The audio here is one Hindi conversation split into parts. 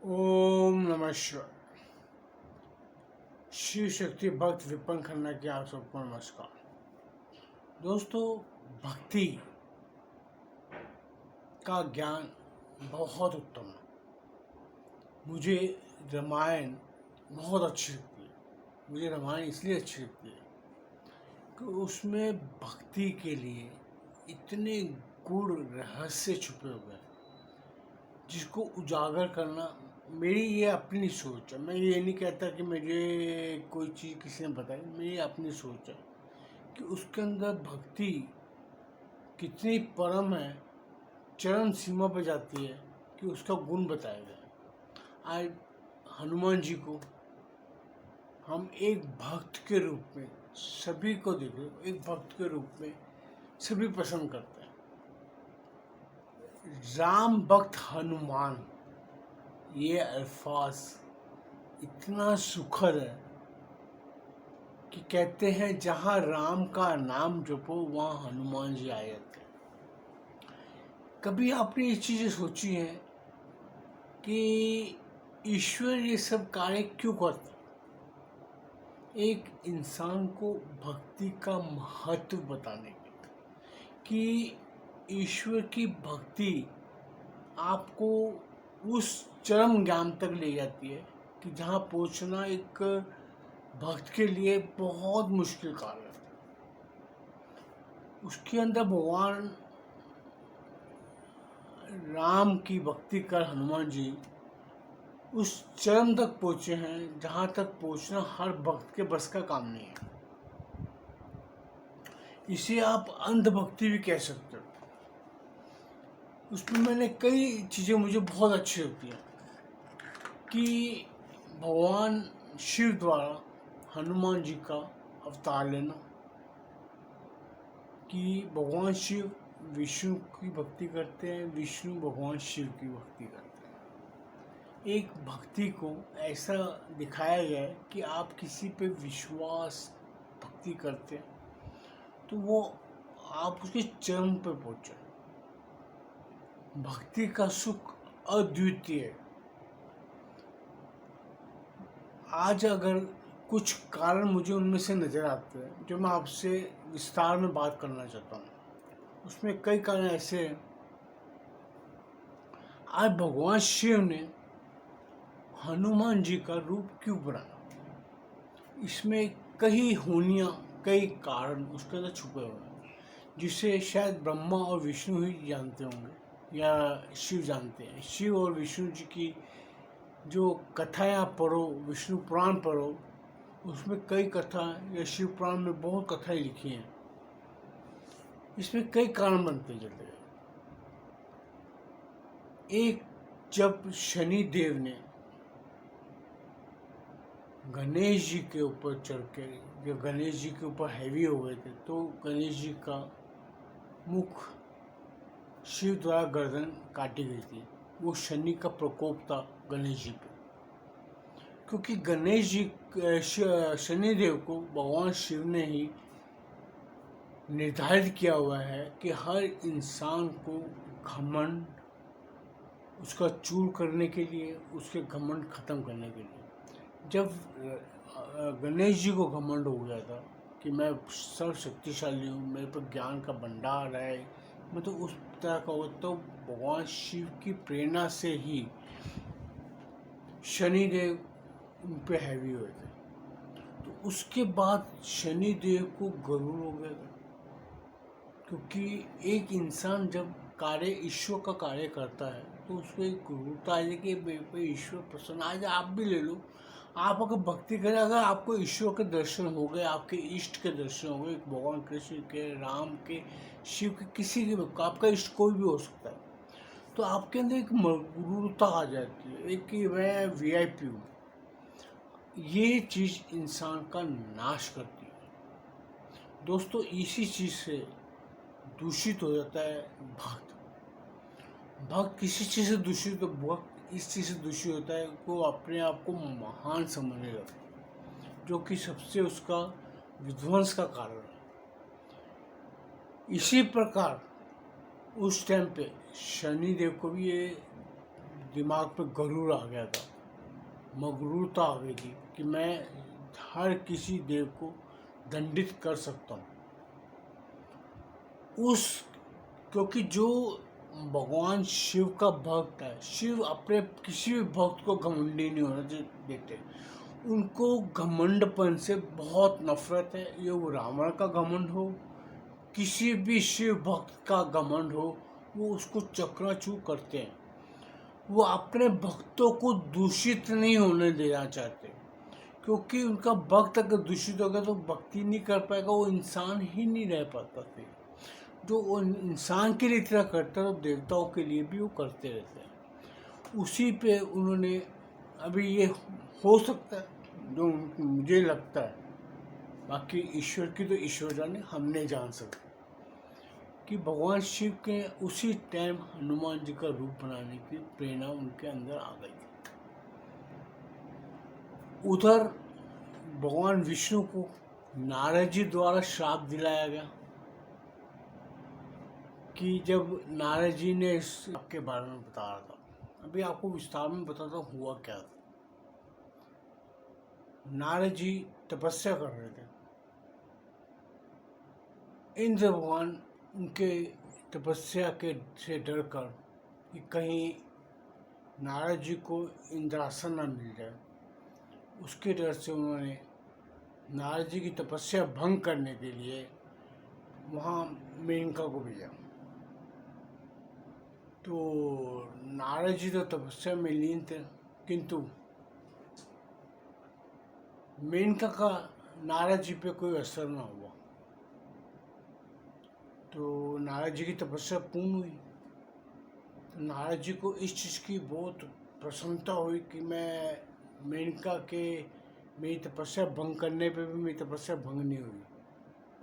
ओम नमः शिवाय। शिव शक्ति भक्त विपन खन्ना की आप सबको नमस्कार। दोस्तों, भक्ति का ज्ञान बहुत उत्तम है। मुझे रामायण बहुत अच्छी लगती है। मुझे रामायण इसलिए अच्छी लगती है कि उसमें भक्ति के लिए इतने गूढ़ रहस्य छुपे हुए हैं जिसको उजागर करना मेरी ये अपनी सोच है। मैं ये नहीं कहता कि मुझे कोई चीज़ किसी ने बताई, मेरी अपनी सोच है कि उसके अंदर भक्ति कितनी परम है, चरम सीमा पर जाती है कि उसका गुण बताया गया। आज हनुमान जी को हम एक भक्त के रूप में सभी को देखे, एक भक्त के रूप में सभी पसंद करते हैं। राम भक्त हनुमान, ये अल्फाज इतना सुखद है कि कहते हैं जहाँ राम का नाम जपो वहाँ हनुमान जी आ जाते हैं। कभी आपने ये चीज़ें सोची हैं कि ईश्वर ये सब कार्य क्यों करता है? एक इंसान को भक्ति का महत्व बताने के लिए कि ईश्वर की भक्ति आपको उस चरम ज्ञान तक ले जाती है कि जहाँ पहुँचना एक भक्त के लिए बहुत मुश्किल कार्य है। उसके अंदर भगवान राम की भक्ति कर हनुमान जी उस चरम तक पहुँचे हैं जहाँ तक पहुँचना हर भक्त के बस का काम नहीं है। इसे आप अंधभक्ति भी कह सकते हो। उसमें मैंने कई चीज़ें मुझे बहुत अच्छी लगती हैं कि भगवान शिव द्वारा हनुमान जी का अवतार लेना, कि भगवान शिव विष्णु की भक्ति करते हैं, विष्णु भगवान शिव की भक्ति करते हैं। एक भक्ति को ऐसा दिखाया गया है कि आप किसी पे विश्वास भक्ति करते हैं तो वो आप उसके चरम पे पहुँचे। भक्ति का सुख अद्वितीय है। आज अगर कुछ कारण मुझे उनमें से नज़र आते हैं जो मैं आपसे विस्तार में बात करना चाहता हूँ। उसमें कई कारण ऐसे हैं। आज भगवान शिव ने हनुमान जी का रूप क्यों बनाया? इसमें कई होनियाँ, कई कारण उसके अंदर छुपे हुए हैं जिसे शायद ब्रह्मा और विष्णु ही जानते होंगे या शिव जानते हैं। शिव और विष्णु जी की जो कथाएँ आप पढ़ो, विष्णु पुराण पढ़ो, उसमें कई कथा या शिव पुराण में बहुत कथाएँ लिखी हैं। इसमें कई कारण बनते चले गए। एक, जब शनि देव ने गणेश जी के ऊपर चढ़ के, जब गणेश जी के ऊपर हैवी हो गए थे तो गणेश जी का मुख शिव द्वारा गर्दन काटी गई थी। वो शनि का प्रकोप था गणेश जी पे, क्योंकि गणेश जी शनिदेव को भगवान शिव ने ही निर्धारित किया हुआ है कि हर इंसान को घमंड उसका चूर करने के लिए, उसके घमंड खत्म करने के लिए। जब गणेश जी को घमंड हो गया था कि मैं सर्वशक्तिशाली हूँ, मेरे पर ज्ञान का भंडार है, मैं तो उस तरह का हो, तो भगवान शिव की प्रेरणा से ही शनिदेव उन पे हैवी हुए थे। तो उसके बाद शनिदेव को गरुड़ हो गया था, क्योंकि एक इंसान जब कार्य ईश्वर का कार्य करता है तो उसको एक गुरुता आ जाए कि मेरे पे ईश्वर प्रसन्न। आज आप भी ले लो, आप अगर भक्ति करें, अगर आपको ईश्वर के दर्शन हो गए, आपके इष्ट के दर्शन हो गए, भगवान कृष्ण के, राम के, शिव के, किसी के भी, आपका इष्ट कोई भी हो सकता है, तो आपके अंदर एक मगरूरता आ जाती है, एक कि मैं VIP हूँ। ये चीज़ इंसान का नाश करती है। दोस्तों, इसी चीज़ से दूषित हो जाता है भक्त। भक्त किसी चीज़ से दूषित, तो भक्त इस चीज़ से दूषित होता है वो अपने आप को महान समझने लगता है, जो कि सबसे उसका विध्वंस का कारण है। इसी प्रकार उस टाइम पे शनिदेव को भी ये दिमाग पे गरूर आ गया था, मगरूरता आ गई थी कि मैं हर किसी देव को दंडित कर सकता हूँ। उस क्योंकि जो भगवान शिव का भक्त है, शिव अपने किसी भी भक्त को घमंडी नहीं होना देते। उनको घमंडपन से बहुत नफरत है। ये वो रावण का घमंड हो, किसी भी शिव भक्त का घमंड हो, वो उसको चकनाचूर करते हैं। वो अपने भक्तों को दूषित नहीं होने देना चाहते, क्योंकि उनका भक्त अगर दूषित होगा तो भक्ति नहीं कर पाएगा, वो इंसान ही नहीं रह पाता फिर। जो वो इंसान के लिए इतना करता है तो देवताओं के लिए भी वो करते रहते हैं। उसी पे उन्होंने अभी ये हो सकता है जो मुझे लगता है, बाकी ईश्वर की तो ईश्वर जाने, हम नहीं जान सकते, कि भगवान शिव के उसी टाइम हनुमान जी का रूप बनाने की प्रेरणा उनके अंदर आ गई थी। उधर भगवान विष्णु को नारद जी द्वारा श्राप दिलाया गया कि जब नारद जी ने इस के बारे में बता रहा था, अभी आपको विस्तार में बताता हूँ हुआ क्या था। नारद जी तपस्या कर रहे थे। इंद्र भगवान उनके तपस्या के से डर कर कि कहीं नारद जी को इंद्रासन न मिल जाए, उसके डर से उन्होंने नारद जी की तपस्या भंग करने के लिए वहाँ मेनका को भेजा। तो नारद जी तो तपस्या में लीन थे, किंतु मेनका का नारद जी पे कोई असर ना हुआ। तो नारद जी की तपस्या पूर्ण हुई। तो नारद जी को इस चीज़ की बहुत प्रसन्नता हुई कि मैं मेनका के मेरी तपस्या भंग करने पे भी मेरी तपस्या भंग नहीं हुई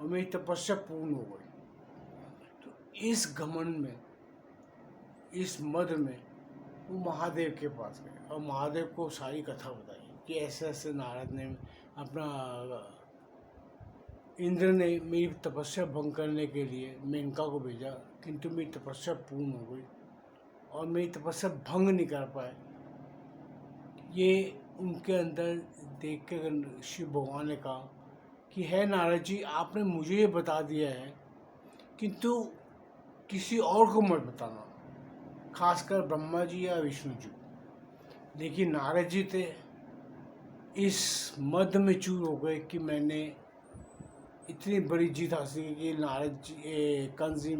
और मेरी तपस्या पूर्ण हो गई। तो इस घमंड में, इस मद में वो महादेव के पास गए और महादेव को सारी कथा बताई कि ऐसे ऐसे नारद ने अपना इंद्र ने मेरी तपस्या भंग करने के लिए मेनका को भेजा, किंतु मेरी तपस्या पूर्ण हो गई और मेरी तपस्या भंग नहीं कर पाए। ये उनके अंदर देख के शिव भगवान ने कहा कि है नारद जी, आपने मुझे ये बता दिया है, किंतु किसी और को मत बताना, खासकर ब्रह्मा जी या विष्णु जी। लेकिन नारद जी थे इस मद में चूर हो गए कि मैंने इतनी बड़ी जीत हासिल की कि नारद जी कंस जी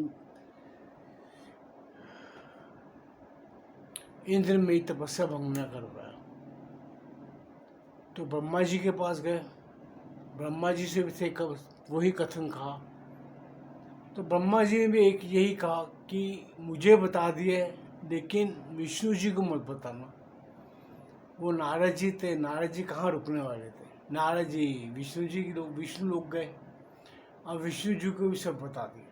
इंद्र मेरी तपस्या भंग न कर पाया। तो ब्रह्मा जी के पास गए, ब्रह्मा जी से भी थे वही कथन कहा। तो ब्रह्मा जी ने भी एक यही कहा कि मुझे बता दिए, लेकिन विष्णु जी को मत बताना। वो नारद जी थे, नारद जी कहाँ रुकने वाले थे। नारद जी विष्णु जी के लोग, विष्णु लोग गए और विष्णु जी को भी सब बता दिया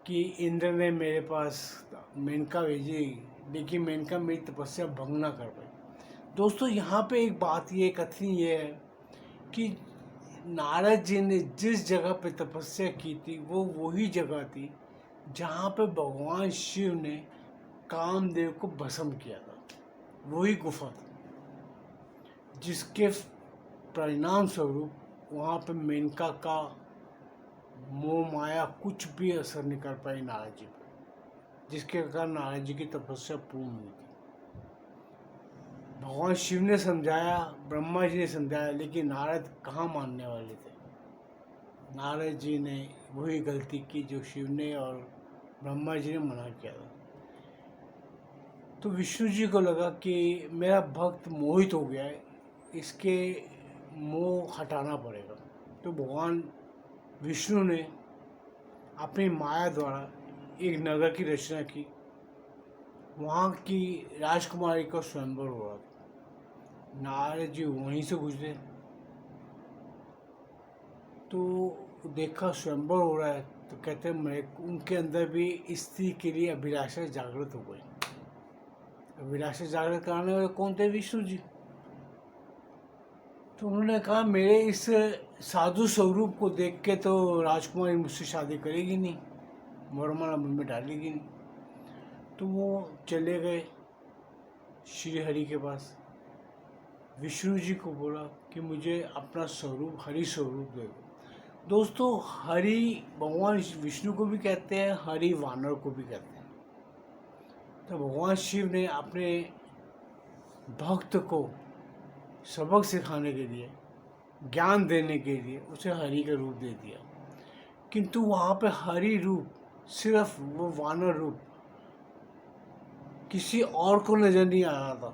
कि इंद्र ने मेरे पास मेनका भेजी, लेकिन मेनका मेरी तपस्या भंग ना कर पाई। दोस्तों, यहाँ पे एक बात ये कथन ये है कि नारद जी ने जिस जगह पे तपस्या की थी वो वही जगह थी जहाँ पे भगवान शिव ने कामदेव को भस्म किया था। वही गुफा थी जिसके परिणाम स्वरूप वहाँ पे मेनका का मोह माया कुछ भी असर नहीं कर पाई नारद जी पर, जिसके कारण नारद जी की तपस्या पूर्ण हुई थी। भगवान शिव ने समझाया, ब्रह्मा जी ने समझाया, लेकिन नारद कहाँ मानने वाले थे। नारद जी ने वही गलती की जो शिव ने और ब्रह्मा जी ने मना किया था। तो विष्णु जी को लगा कि मेरा भक्त मोहित हो गया है, इसके मोह हटाना पड़ेगा। तो भगवान विष्णु ने अपनी माया द्वारा एक नगर की रचना की। वहाँ की राजकुमारी का स्वयंवर हो रहा था। नारद जी वहीं से गुजरे तो देखा स्वयंवर हो रहा है, तो कहते मैं उनके अंदर भी स्त्री के लिए अभिलाषा जागृत हो गई। अभिलाषा जागृत कराने वाले कौन थे? विष्णु जी। तो उन्होंने कहा मेरे इस साधु स्वरूप को देख के तो राजकुमारी मुझसे शादी करेगी नहीं, वरमाला में डालेगी नहीं। तो वो चले गए श्री हरि के पास। विष्णु जी को बोला कि मुझे अपना स्वरूप, हरि स्वरूप दे दो। दोस्तों, हरि भगवान विष्णु को भी कहते हैं, हरि वानर को भी कहते हैं। तो भगवान शिव ने अपने भक्त को सबक सिखाने के लिए, ज्ञान देने के लिए उसे हरि का रूप दे दिया। किंतु वहाँ पे हरि रूप, सिर्फ वो वानर रूप किसी और को नजर नहीं आ रहा था।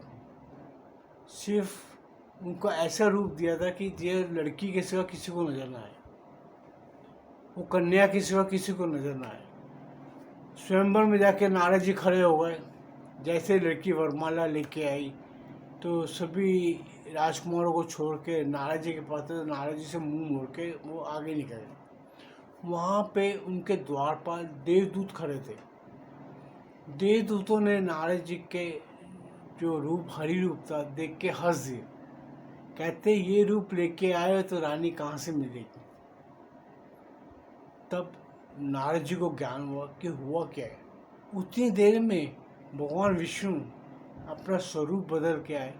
सिर्फ उनको ऐसा रूप दिया था कि ये लड़की के सिवा किसी को नजर ना आए, वो कन्या के सिवा किसी को नजर ना आए। स्वयंवर में जाके नारद जी खड़े हो गए। जैसे लड़की वरमाला लेके आई तो सभी राजकुमारों को छोड़ के नारद जी के पास, तो नारद जी से मुंह मोड़ के वो आगे निकल गए। वहाँ पे उनके द्वार पर देवदूत खड़े थे। देवदूतों ने नारद जी के जो रूप, हरि रूप था, देख के हंस दिए। कहते ये रूप लेके आए तो रानी कहाँ से मिलेगी। तब नारद जी को ज्ञान हुआ कि हुआ क्या है। उतनी देर में भगवान विष्णु अपना स्वरूप बदल के आए।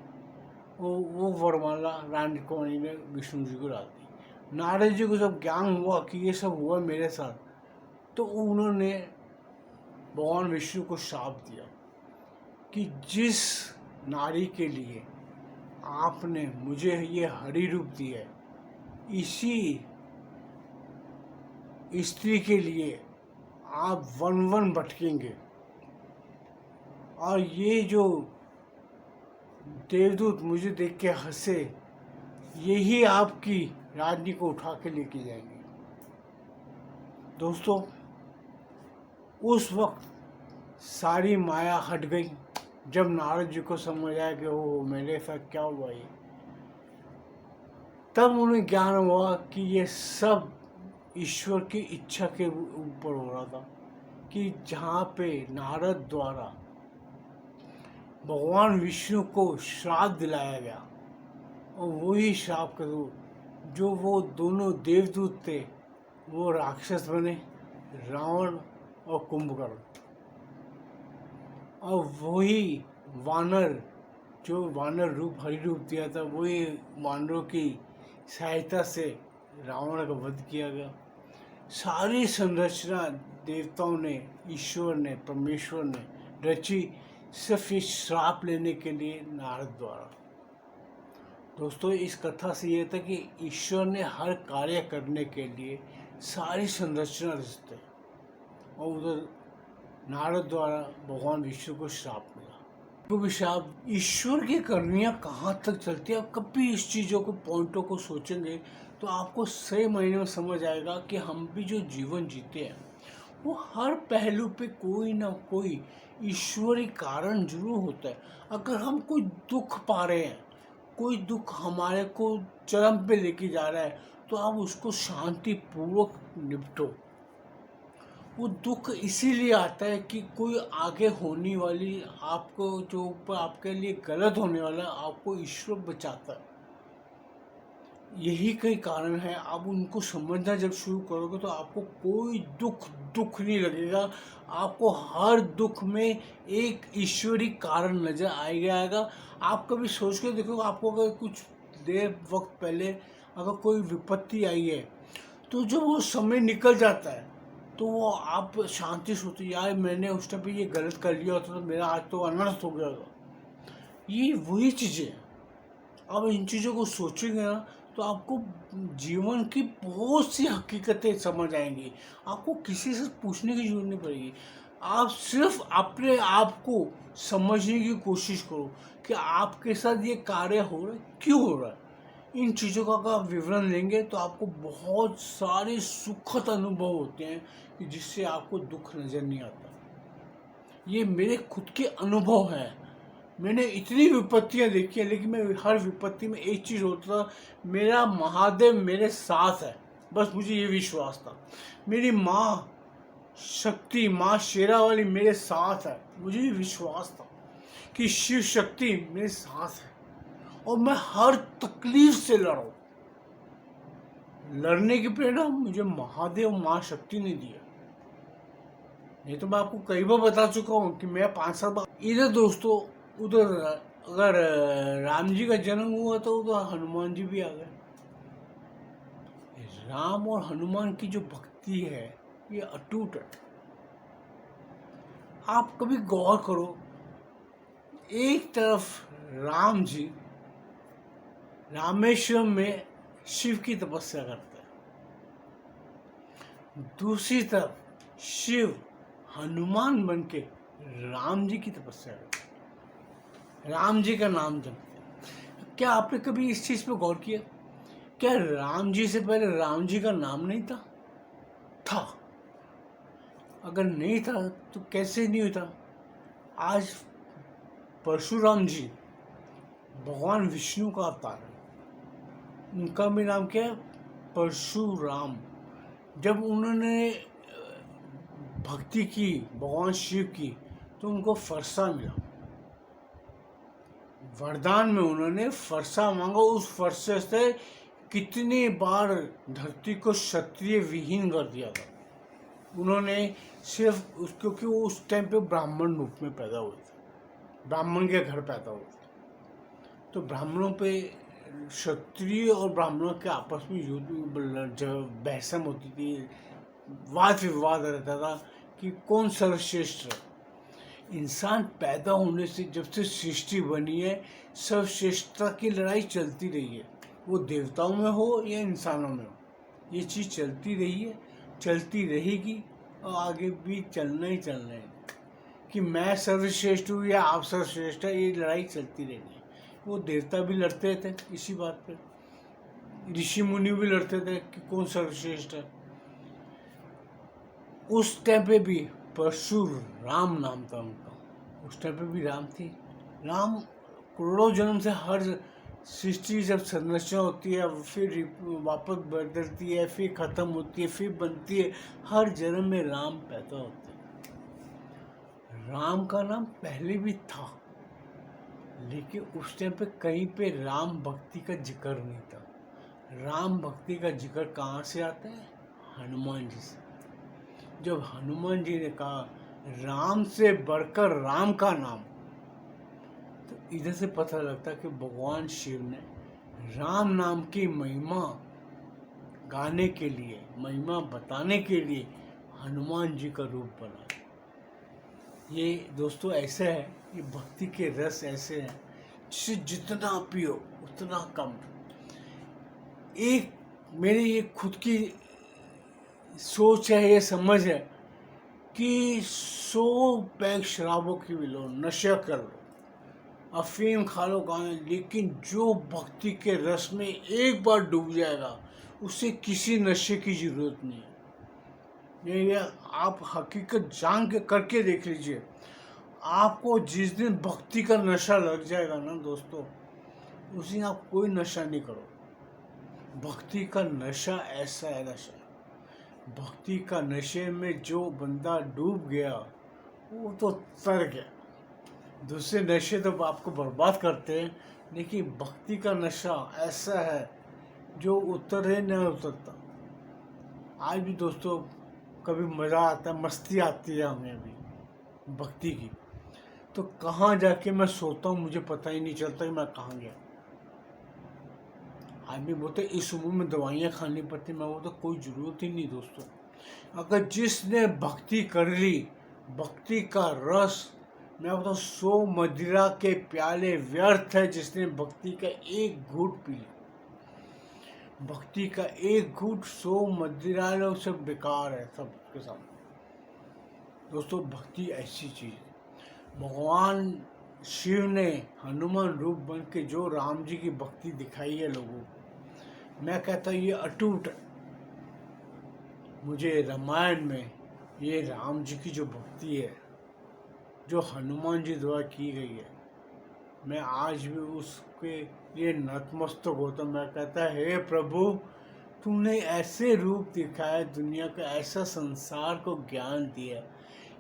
वो वरमाला रानी कुमारी ने विष्णु जी को डाल दी। नारद जी को जब ज्ञान हुआ कि ये सब हुआ मेरे साथ, तो उन्होंने भगवान विष्णु को शाप दिया कि जिस नारी के लिए आपने मुझे ये हरि रूप दिया है, इसी स्त्री के लिए आप वन वन भटकेंगे। और ये जो देवदूत मुझे देख के हंसे, यही आपकी रानी को उठा के लेके जाएंगे। दोस्तों, उस वक्त सारी माया हट गई। जब नारद जी को समझ आया कि ओ मेरे साथ क्या हुआ ये, तब उन्हें ज्ञान हुआ कि ये सब ईश्वर की इच्छा के ऊपर हो रहा था। कि जहाँ पे नारद द्वारा भगवान विष्णु को श्राप दिलाया गया, और वही श्राप के जो वो दोनों देवदूत थे वो राक्षस बने, रावण और कुंभकर्ण। और वही वानर, जो वानर रूप, हरि रूप दिया था, वही वानरों की सहायता से रावण का वध किया गया। सारी संरचना देवताओं ने, ईश्वर ने, परमेश्वर ने रची, सिर्फ इस श्राप लेने के लिए नारद द्वारा। दोस्तों, इस कथा से ये था कि ईश्वर ने हर कार्य करने के लिए सारी संरचना रचते, और उधर नारद द्वारा भगवान विष्णु को श्राप मिला। तो भी श्राप, ईश्वर की करनियाँ कहाँ तक चलती है। आप कभी इस चीज़ों को, पॉइंटों को सोचेंगे तो आपको सही मायने में समझ आएगा कि हम भी जो जीवन जीते हैं वो हर पहलू पे कोई ना कोई ईश्वरी कारण जरूर होता है। अगर हम कोई दुख पा रहे हैं, कोई दुख हमारे को चरम पे लेके जा रहा है, तो आप उसको शांति पूर्वक निपटो। वो दुख इसीलिए आता है कि कोई आगे होने वाली, आपको जो ऊपर आपके लिए गलत होने वाला है, आपको ईश्वर बचाता है। यही कई कारण है। आप उनको समझना जब शुरू करोगे तो आपको कोई दुख नहीं लगेगा। आपको हर दुख में एक ईश्वरी कारण नजर आएगा। आप कभी सोच के देखो, आपको अगर कुछ देर वक्त पहले अगर कोई विपत्ति आई है, तो जब वो समय निकल जाता है तो वो आप शांति से होती, यार मैंने उस टाइम पे ये गलत कर लिया होता तो मेरा आज तो अनर्थ हो गया था। ये वही चीज़ें हैं। अब इन चीज़ों को सोचेंगे ना तो आपको जीवन की बहुत सी हकीकतें समझ आएंगी। आपको किसी से पूछने की जरूरत नहीं पड़ेगी। आप सिर्फ अपने आप को समझने की कोशिश करो कि आपके साथ ये कार्य हो रहा है, क्यों हो रहा है। इन चीज़ों का अगर आप विवरण लेंगे तो आपको बहुत सारे सुखद अनुभव होते हैं कि जिससे आपको दुख नज़र नहीं आता। ये मेरे खुद के अनुभव हैं। मैंने इतनी विपत्तियां देखी हैं, लेकिन मैं हर विपत्ति में एक चीज़ होता था, मेरा महादेव मेरे साथ है। बस मुझे ये विश्वास था। मेरी माँ शक्ति, माँ शेरा वाली मेरे साथ है। मुझे ये विश्वास था कि शिव शक्ति मेरे साथ है, और मैं हर तकलीफ से लड़ूं। लड़ने की प्रेरणा मुझे महादेव, माँ शक्ति ने दिया। नहीं तो मैं आपको कई बार बता चुका हूँ कि मैं 5 साल बाद इधर दोस्तों, उधर अगर राम जी का जन्म हुआ तो उधर हनुमान जी भी आ गए। राम और हनुमान की जो भक्ति है ये अटूट है। आप कभी गौर करो, एक तरफ राम जी रामेश्वरम में शिव की तपस्या करते हैं, दूसरी तरफ शिव हनुमान बन के राम जी की तपस्या करते हैं, राम जी का नाम जपते हैं। क्या आपने कभी इस चीज पे गौर किया? क्या राम जी से पहले राम जी का नाम नहीं था? अगर नहीं था तो कैसे नहीं होता? आज परशुराम जी भगवान विष्णु का अवतार है, उनका भी नाम क्या है? परशुराम। जब उन्होंने भक्ति की भगवान शिव की तो उनको फरसा मिला, वरदान में उन्होंने फरसा मांगा। उस फरसे से कितनी बार धरती को क्षत्रिय विहीन कर दिया था उन्होंने, सिर्फ क्योंकि वो उस टाइम पे ब्राह्मण रूप में पैदा हुए थे, ब्राह्मण के घर पैदा हुए थे। तो ब्राह्मणों पे, क्षत्रिय और ब्राह्मणों के आपस में युद्ध, जब बहसम होती थी, वाद विवाद रहता था कि कौन सर्वश्रेष्ठ है। इंसान पैदा होने से जब से सृष्टि बनी है, सर्वश्रेष्ठता की लड़ाई चलती रही है, वो देवताओं में हो या इंसानों में हो, ये चीज़ चलती रही है, चलती रहेगी और आगे भी चलना ही चलना है कि मैं सर्वश्रेष्ठ हूँ या आप सर्वश्रेष्ठ है। ये लड़ाई चलती रहेगी। वो देवता भी लड़ते थे इसी बात पे, ऋषि मुनि भी लड़ते थे कि कौन सर्वश्रेष्ठ है। उस टाइम पे भी परशुराम नाम था उनका, उस टाइम पे भी राम थी। राम करोड़ों जन्म से हर सृष्टि जब संरचना होती है, फिर वापस बदलती है, फिर खत्म होती है, फिर बनती है, हर जन्म में राम पैदा होते हैं। राम का नाम पहले भी था, लेकिन उस टाइम पे कहीं पे राम भक्ति का जिक्र नहीं था। राम भक्ति का जिक्र कहाँ से आता है? हनुमान जी से। जब हनुमान जी ने कहा राम से बढ़कर राम का नाम, तो इधर से पता लगता कि भगवान शिव ने राम नाम की महिमा गाने के लिए, महिमा बताने के लिए हनुमान जी का रूप बना। ये दोस्तों ऐसा है, ये भक्ति के रस ऐसे हैं जिसे जितना पियो उतना कम। एक मेरी ये खुद की सोच है, ये समझ है कि 100 पैक शराबों की भी लो, नशा कर लो, अफीम खा लो, गाने, लेकिन जो भक्ति के रस में एक बार डूब जाएगा उसे किसी नशे की जरूरत नहीं है। ये आप हकीकत जान के करके देख लीजिए। आपको जिस दिन भक्ति का नशा लग जाएगा ना दोस्तों, उस दिन आप कोई नशा नहीं करो। भक्ति का नशा ऐसा है, नशा भक्ति का नशे में जो बंदा डूब गया वो तो तर गया। दूसरे नशे तो आपको बर्बाद करते हैं, लेकिन भक्ति का नशा ऐसा है जो उतरे न उतरता। आज भी दोस्तों कभी मज़ा आता है, मस्ती आती है हमें भी भक्ति की, तो कहाँ जाके मैं सोता हूँ मुझे पता ही नहीं चलता कि मैं कहाँ गया। आदमी बोलते इस उम्र में दवाइयाँ खानी पड़ती, मैं बोलता कोई ज़रूरत ही नहीं दोस्तों। अगर जिसने भक्ति कर ली, भक्ति का रस, मैं बोलता 100 मदिरा के प्याले व्यर्थ है जिसने भक्ति का एक घूंट पी लिया। भक्ति का एक घूंट 100 मदिरा लो, सब बेकार है सबके सामने। दोस्तों भक्ति ऐसी चीज़ है। भगवान शिव ने हनुमान रूप बन के जो राम जी की भक्ति दिखाई है लोगों को, मैं कहता हूँ ये अटूट है। मुझे रामायण में ये राम जी की जो भक्ति है, जो हनुमान जी द्वारा की गई है, मैं आज भी उसके लिए नतमस्तक होता। मैं कहता हे प्रभु, तुमने ऐसे रूप दिखाया, दुनिया का ऐसा संसार को ज्ञान दिया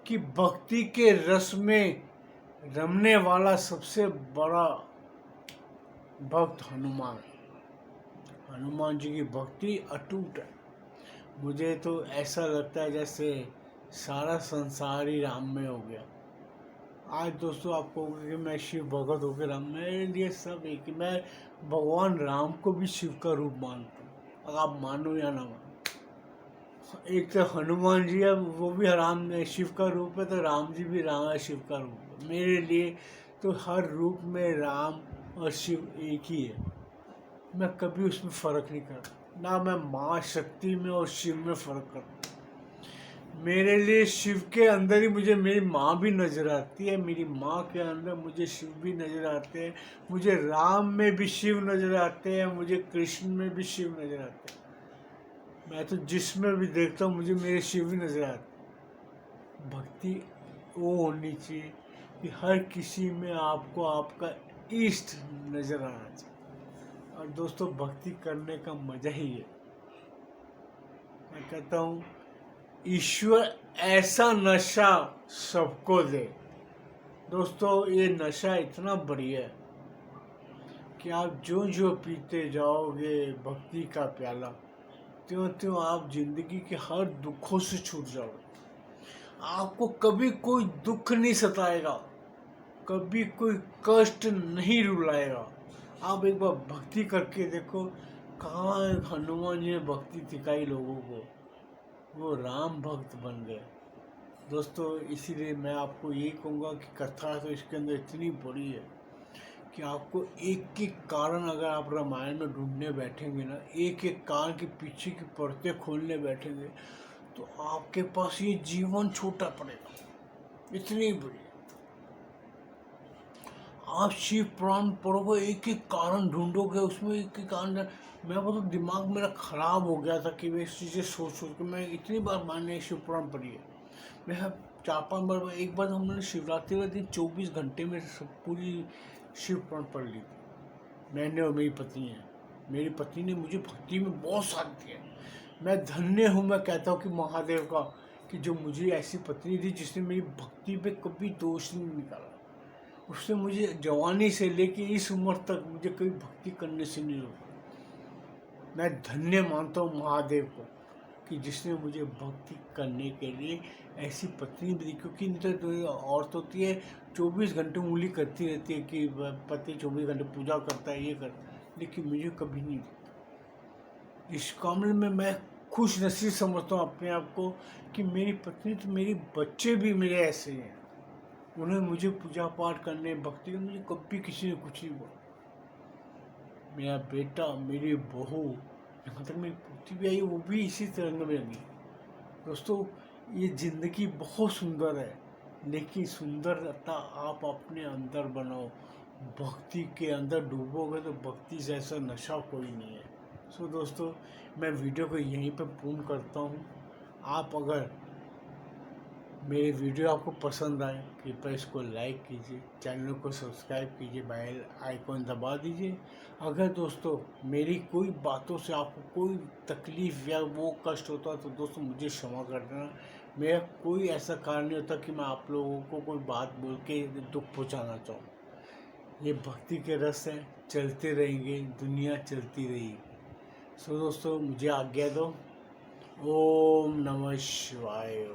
कि भक्ति के रस में रमने वाला सबसे बड़ा भक्त हनुमान। हनुमान जी की भक्ति अटूट है। मुझे तो ऐसा लगता है जैसे सारा संसार ही राम में हो गया। आज दोस्तों आपको कि मैं शिव भगत होकर राम, मेरे लिए सब एक ही। मैं भगवान राम को भी शिव का रूप मानता हूँ, अगर आप मानो या ना मानो। एक तो हनुमान जी है, वो भी राम शिव का रूप है, तो राम जी भी राम है, शिव का रूप है। मेरे लिए तो हर रूप में राम और शिव एक ही है। मैं कभी उसमें फ़र्क नहीं करता, ना मैं माँ शक्ति में और शिव में फ़र्क करता। मेरे लिए शिव के अंदर ही मुझे मेरी माँ भी नज़र आती है, मेरी माँ के अंदर मुझे शिव भी नज़र आते हैं, मुझे राम में भी शिव नज़र आते हैं, मुझे कृष्ण में भी शिव नज़र आते हैं। मैं तो जिसमें भी देखता हूँ मुझे मेरे शिव ही नज़र आते। भक्ति वो होनी चाहिए कि हर किसी में आपको आपका इष्ट नज़र आना चाहिए। और दोस्तों भक्ति करने का मज़ा ही है। मैं कहता हूँ ईश्वर ऐसा नशा सबको दे। दोस्तों ये नशा इतना बढ़िया है कि आप जो जो पीते जाओगे भक्ति का प्याला, त्यों त्यों आप जिंदगी के हर दुखों से छूट जाओगे। आपको कभी कोई दुख नहीं सताएगा, कभी कोई कष्ट नहीं रुलाएगा। आप एक बार भक्ति करके देखो, कहाँ हनुमान जी ने भक्ति सिखाई लोगों को, वो राम भक्त बन गए। दोस्तों इसीलिए मैं आपको ये कहूँगा कि कथा तो इसके अंदर इतनी बड़ी है कि आपको एक एक कारण, अगर आप रामायण में ढूंढने बैठेंगे ना, एक एक कारण के पीछे की परतें खोलने बैठेंगे, तो आपके पास ये जीवन छोटा पड़ेगा, इतनी बड़ी। आप शिव पुराण पढ़ोगे, एक एक कारण ढूंढोगे, उसमें एक एक कारण। मैं वो तो दिमाग मेरा खराब हो गया था कि मैं इस चीज़ें सोच सोच के मैं इतनी बार मैंने शिव पुराण पढ़ी है। मैं 4-5 बार, एक बार हमने शिवरात्रि वाले दिन 24 घंटे में सब पूरी शिव पुराण पढ़ ली थी, मैंने और मेरी पत्नी है। मेरी पत्नी ने मुझे भक्ति में बहुत साथ दिया। मैं धन्य हूँ, मैं कहता हूँ कि महादेव का, कि जो मुझे ऐसी पत्नी दी जिसने मेरी भक्ति पे कभी दोष नहीं निकाला। उसने मुझे जवानी से लेके इस उम्र तक मुझे कभी भक्ति करने से नहीं रोका। मैं धन्य मानता हूँ महादेव को कि जिसने मुझे भक्ति करने के लिए ऐसी पत्नी भी दी। क्योंकि नहीं तो औरत होती है 24 घंटे उंगली करती रहती है कि पति 24 घंटे पूजा करता है, ये करता है, लेकिन मुझे कभी नहीं दी। इस मामले में मैं खुश नसीब समझता हूँ अपने आप को कि मेरी पत्नी तो, मेरी बच्चे भी मेरे ऐसे हैं। उन्हें मुझे पूजा पाठ करने, भक्ति करने, मुझे कभी किसी ने कुछ नहीं बोला। मेरा बेटा, मेरी बहू, यहाँ तक मेरी पोती भी आई, वो भी इसी तरंग में लगी। दोस्तों ये ज़िंदगी बहुत सुंदर है, लेकिन सुंदरता आप अपने अंदर बनाओ। भक्ति के अंदर डूबोगे तो भक्ति जैसा नशा कोई नहीं है। सो दोस्तों मैं वीडियो को यहीं पर पूर्ण करता हूँ। आप अगर मेरे वीडियो आपको पसंद आए कृपया इसको लाइक कीजिए, चैनल को सब्सक्राइब कीजिए, बेल आइकॉन दबा दीजिए। अगर दोस्तों मेरी कोई बातों से आपको कोई तकलीफ़ या वो कष्ट होता है तो दोस्तों मुझे क्षमा कर देना। मेरा कोई ऐसा कारण नहीं होता कि मैं आप लोगों को कोई बात बोल के दुख पहुंचाना चाहूँ। ये भक्ति के रस हैं, चलते रहेंगे, दुनिया चलती रहेगी। सो दोस्तों मुझे आज्ञा दो। ओम नमः शिवाय।